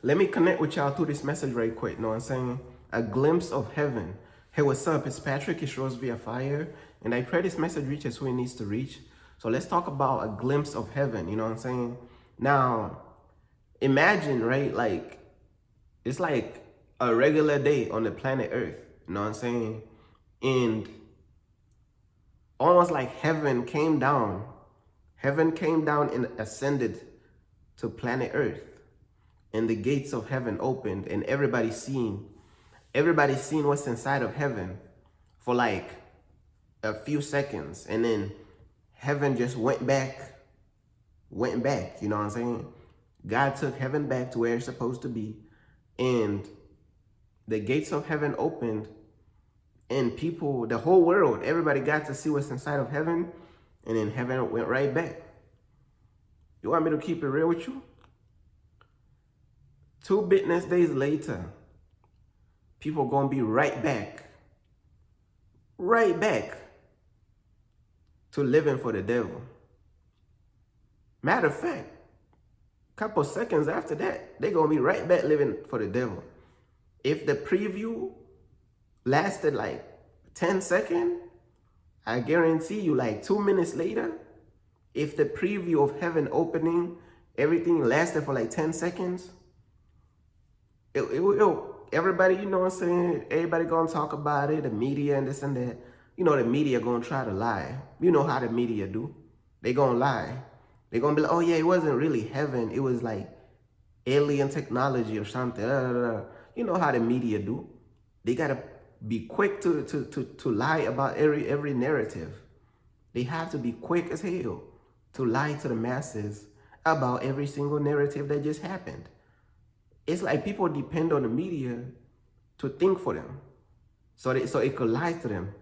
Let me connect with y'all through this message right quick. You know what I'm saying? A glimpse of heaven. Hey, what's up? It's Patrick. It's Rose via Fire. And I pray this message reaches who it needs to reach. So let's talk about a glimpse of heaven. You know what I'm saying? Now, imagine, right? Like, it's like a regular day on the planet Earth. You know what I'm saying? And almost like heaven came down. Heaven came down and ascended to planet Earth. And the gates of heaven opened and everybody's seen what's inside of heaven for like a few seconds. And then heaven just went back, you know what I'm saying? God took heaven back to where it's supposed to be. And the gates of heaven opened and people, the whole world, everybody got to see what's inside of heaven. And then heaven went right back. You want me to keep it real with you? 2 business days later, people gonna be right back to living for the devil. Matter of fact, couple seconds after that, they gonna be right back living for the devil. If the preview lasted like 10 seconds, I guarantee you like 2 minutes later, if the preview of heaven opening, everything lasted for like 10 seconds, everybody, you know what I'm saying? Everybody gonna talk about it, the media and this and that. You know, the media gonna try to lie. You know how the media do. They gonna lie. They gonna be like, oh yeah, it wasn't really heaven. It was like alien technology or something. You know how the media do. They gotta be quick to lie about every narrative. They have to be quick as hell to lie to the masses about every single narrative that just happened. It's like people depend on the media to think for them. So it could lie to them.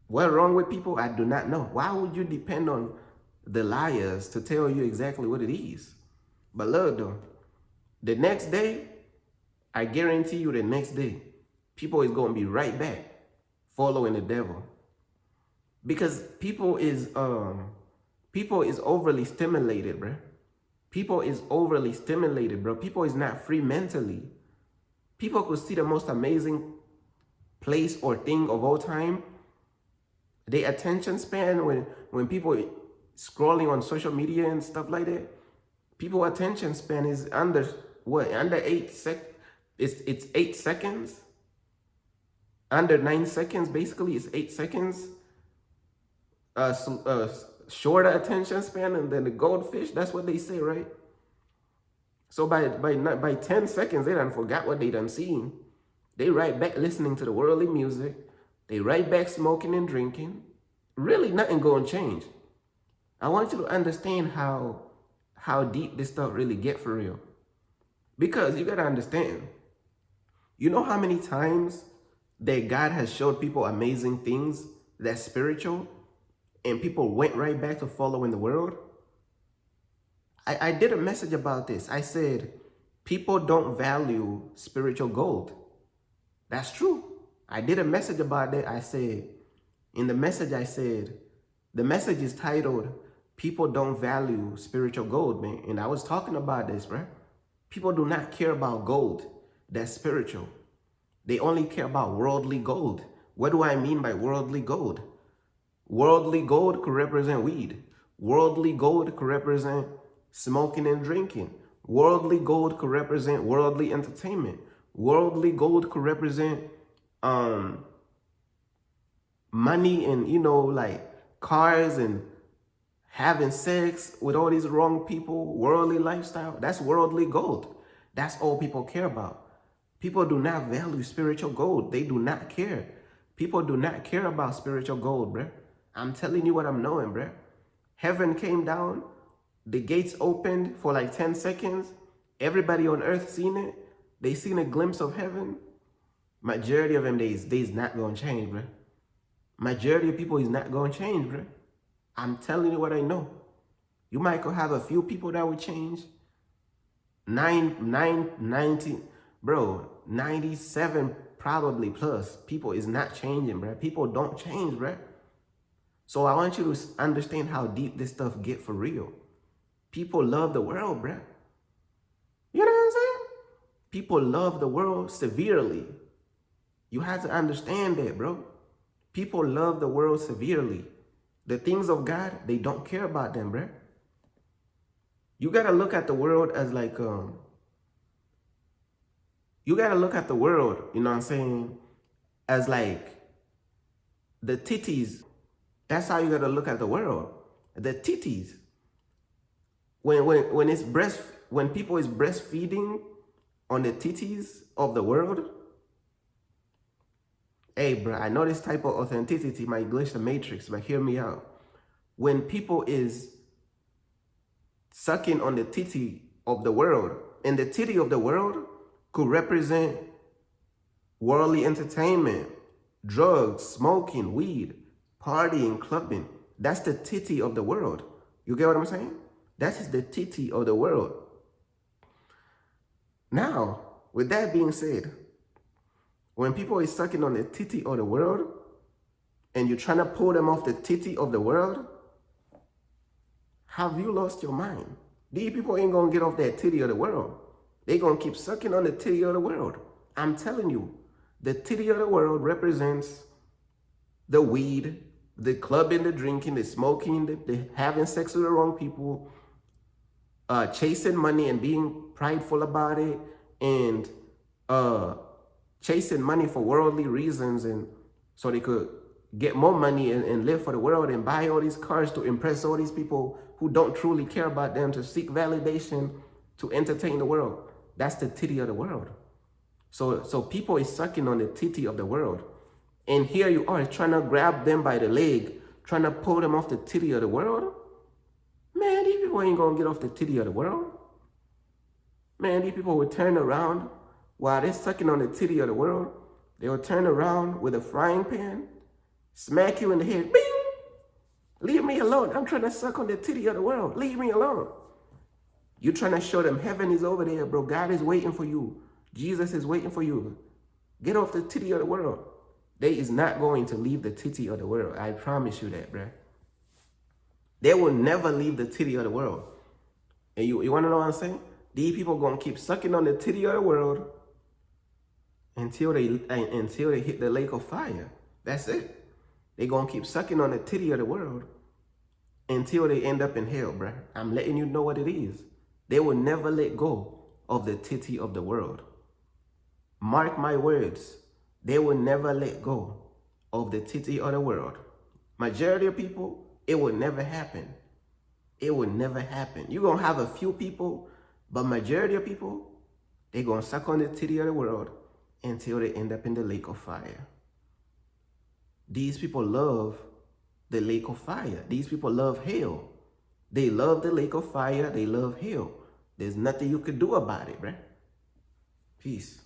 What's wrong with people? I do not know. Why would you depend on the liars to tell you exactly what it is? But look though, the next day, I guarantee you the next day, people is going to be right back following the devil. Because people is overly stimulated, bro. People is overly stimulated, bro. People is not free mentally. People could see the most amazing place or thing of all time. The attention span when people scrolling on social media and stuff like that, people attention span is under what? Under 8 it's 8 seconds. Under 9 seconds, basically, it's 8 seconds. Shorter attention span than the goldfish. That's what they say, right? So by 10 seconds, they done forgot what they done seen. They right back listening to the worldly music. They right back smoking and drinking. Really, nothing gonna change. I want you to understand how deep this stuff really get for real. Because you gotta understand, you know how many times that God has showed people amazing things that's spiritual, and people went right back to following the world? I did a message about this. I said, people don't value spiritual gold. That's true. I did a message about that. I said, in the message, I said, the message is titled, people don't value spiritual gold, man. And I was talking about this, right? People do not care about gold that's spiritual. They only care about worldly gold. What do I mean by worldly gold? Worldly gold could represent weed. Worldly gold could represent smoking and drinking. Worldly gold could represent worldly entertainment. Worldly gold could represent money and, you know, like cars and having sex with all these wrong people, worldly lifestyle. That's worldly gold. That's all people care about. People do not value spiritual gold. They do not care. People do not care about spiritual gold, bruh. I'm telling you what I'm knowing, bruh. Heaven came down. The gates opened for like 10 seconds. Everybody on earth seen it. They seen a glimpse of heaven. Majority of them, they's not going to change, bruh. Majority of people is not going to change, bruh. I'm telling you what I know. You might have a few people that will change. 90, bro, 97 probably plus people is not changing, bruh. People don't change, bruh. So I want you to understand how deep this stuff get for real. People love the world, bruh. You know what I'm saying? People love the world severely. You have to understand that, bro. People love the world severely. The things of God, they don't care about them, bro. You got to look at the world as like, you got to look at the world, you know what I'm saying, as like the titties. That's how you got to look at the world. The titties. When it's when people is breastfeeding on the titties of the world, hey, bro, I know this type of authenticity might glitch the matrix, but hear me out. When people is sucking on the titty of the world, and the titty of the world could represent worldly entertainment, drugs, smoking, weed, partying, clubbing. That's the titty of the world. You get what I'm saying? That is the titty of the world. Now, with that being said, when people is sucking on the titty of the world, and you're trying to pull them off the titty of the world, have you lost your mind? These people ain't gonna get off that titty of the world. They gonna keep sucking on the titty of the world. I'm telling you, the titty of the world represents the weed, the clubbing, the drinking, the smoking, the having sex with the wrong people, chasing money and being prideful about it, and chasing money for worldly reasons, and so they could get more money and live for the world and buy all these cars to impress all these people who don't truly care about them, to seek validation, to entertain the world. That's the titty of the world. So people is sucking on the titty of the world. And here you are trying to grab them by the leg, trying to pull them off the titty of the world. Man, these people ain't gonna get off the titty of the world. Man, these people will turn around while they're sucking on the titty of the world. They will turn around with a frying pan, smack you in the head. Bing! Leave me alone. I'm trying to suck on the titty of the world. Leave me alone. You're trying to show them heaven is over there, bro. God is waiting for you. Jesus is waiting for you. Get off the titty of the world. They is not going to leave the titty of the world. I promise you that, bro. They will never leave the titty of the world. And you want to know what I'm saying? These people going to keep sucking on the titty of the world until they hit the lake of fire. That's it. They're going to keep sucking on the titty of the world until they end up in hell, bro. I'm letting you know what it is. They will never let go of the titty of the world. Mark my words. They will never let go of the titty of the world. Majority of people, it will never happen. It will never happen. You're going to have a few people, but majority of people, they're going to suck on the titty of the world until they end up in the lake of fire. These people love the lake of fire. These people love hell. They love the lake of fire. They love hell. There's nothing you could do about it, bruh. Peace.